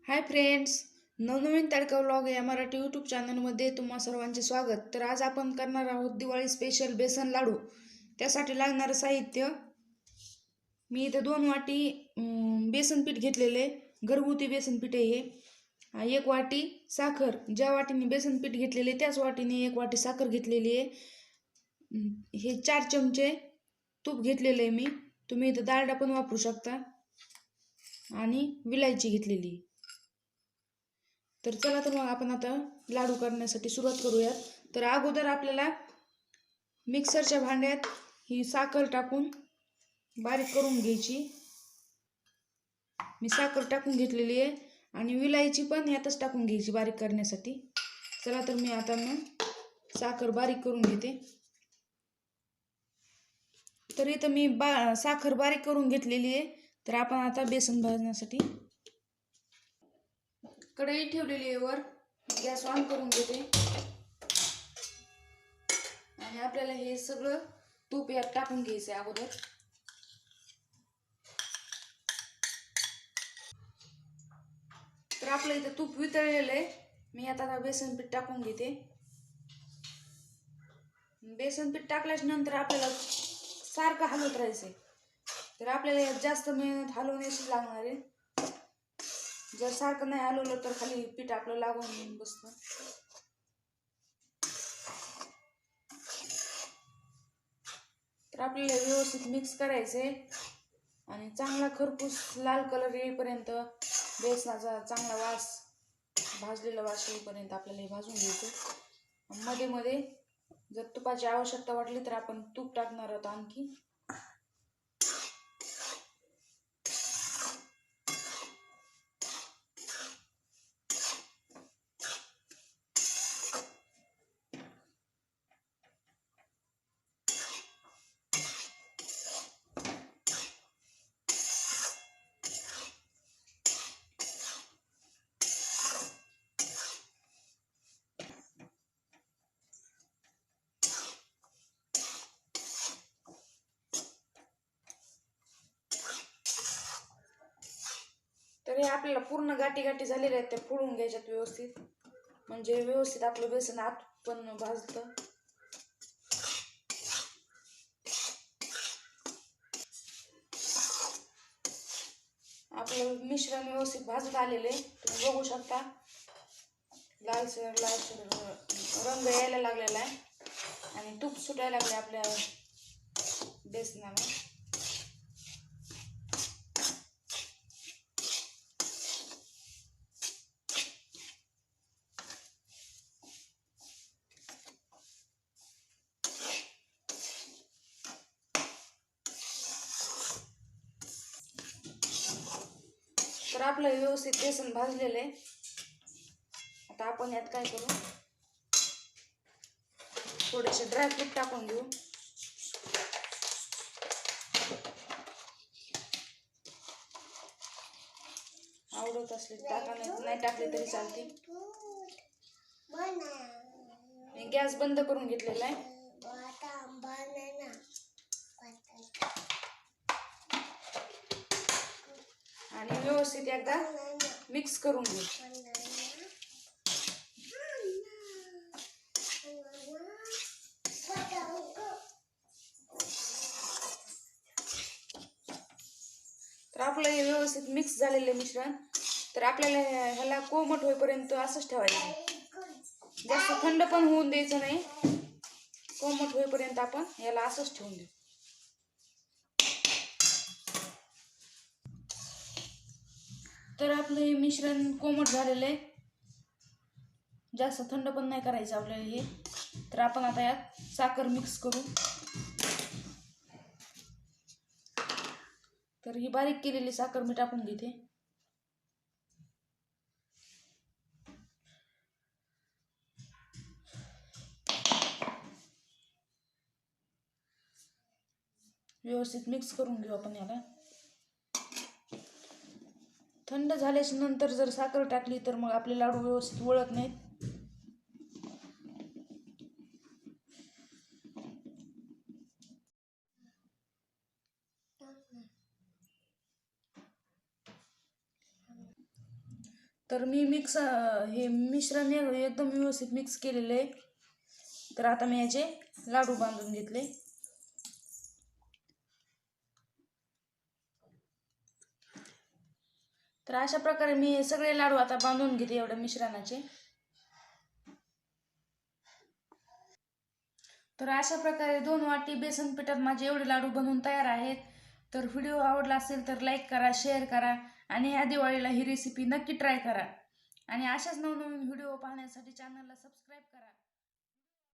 Hi friends, नवनवीन तडका vlog या Marathi YouTube चॅनलमध्ये तुम्हा सर्वांचे स्वागत. तर आज आपण करणार आहोत दिवाळी स्पेशल बेसन लाडू. त्यासाठी लागणारं साहित्य, मी इथे 2 वाटी बेसन पीठ घेतलेले, घरगुती बेसन पीठ आहे हे. 1 वाटी साखर, ज्या वाटीने बेसन पीठ घेतलेले त्याच वाटीने 1 वाटी साखर घेतलेली आहे. हे 4 चमचे तूप घेतलेले आहे मी. तुम्ही इथं डालडा पण वापरू शकता. आणि विलायची घेतलेली. तर चला तर मग आपण आता लाडू करण्यासाठी सुरुवात करूयात. तर अगोदर आपल्याला मिक्सरच्या भांड्यात ही साखर टाकून बारीक करून घ्यायची. मी साखर टाकून घेतलेली आहे आणि विलायची पण यातच टाकून घ्यायची बारीक करण्यासाठी. चला तर मी आता साखर बारीक करून घेते. तर इथं मी साखर बारीक करून घेतलेली आहे. तर आपण आता बेसन भाजण्यासाठी कढई ठेवलेली आहे वर. गॅस ऑन करून घेते आणि आपल्याला हे सगळं तूप यात टाकून घ्यायचं आहे अगोदर. तर आपलं इथं तूप वितळलेलं आहे. मी आता बेसन पीठ टाकून घेते. बेसन पीठ टाकल्याच्या नंतर आपल्याला सारखं हलवत राहायचंय. तर आपल्याला यात जास्त मेहनत हलवण्याची लागणार आहे. जर सारखं नाही हलवलं तर खाली पीठ आपलं लागून बसतं. तर आपल्याला व्यवस्थित मिक्स करायचंय आणि चांगला खरपूस लाल कलर येईपर्यंत, बेसनाचा चांगला वास, भाजलेला वास येईपर्यंत आपल्याला हे भाजून घ्यायचं. मध्ये मध्ये जर तुपाची आवश्यकता वाटली तर आपण तूप टाकणार आहोत आणखी. तर हे आपल्याला पूर्ण गाठी गाठी झालेले आहेत, त्या फोडून घ्यायच्यात व्यवस्थित, म्हणजे व्यवस्थित आपलं बेसन आत पण भाजतं. आपलं मिश्रण व्यवस्थित भाजत आलेले तुम्ही बघू शकता. लालसर रंग यायला लागलेला आहे आणि तूप सुटायला लागले आपल्या बेसनाला. तर आपलं व्यवस्थित बेसन भाजलेलं आहे. आता आपण यात काय करू, थोडेसे ड्रायफ्रूट टाकून घेऊ. आवडत असले टाका, नाही टाकले तरी चालते. मी गॅस बंद करून घेतलेला आहे. आणि व्यवस्थित एकदा मिक्स करून घेऊ. तर आपलं हे व्यवस्थित मिक्स झालेलं मिश्रण. तर आपल्याला ह्याला कोमट होईपर्यंत असंच ठेवायचं. जास्त थंड पण होऊन द्यायचं नाही, कोमट होईपर्यंत आपण याला असंच ठेवून देऊ. तर आपलं हे मिश्रण कोमट झालेलं आहे. जास्त थंड पण नाही करायचं आपल्याला हे. तर आपण आता यात साखर मिक्स करू. तर ही बारीक केलेली साखर मी टाकून घेते. व्यवस्थित मिक्स करून घेऊ आपण याला. थंड झाल्याच्या नंतर जर साखर टाकली तर मग आपले लाडू व्यवस्थित वळत नाहीत. तर मी हे मिश्रण एकदम व्यवस्थित मिक्स केलेलं आहे. तर आता मी याचे लाडू बांधून घेतले. तर अशा प्रकारे मी हे सगळे लाडू आता बांधून घेते एवढ्या मिश्रणाचे. तर अशा प्रकारे 2 वाटी बेसन पिठात माझे एवढे लाडू बनवून तयार आहेत. तर व्हिडिओ आवडला असेल तर लाईक करा, शेअर करा आणि ह्या दिवाळीला ही रेसिपी नक्की ट्राय करा. आणि अशाच नवनवीन व्हिडिओ पाहण्यासाठी चॅनलला सबस्क्राईब करा.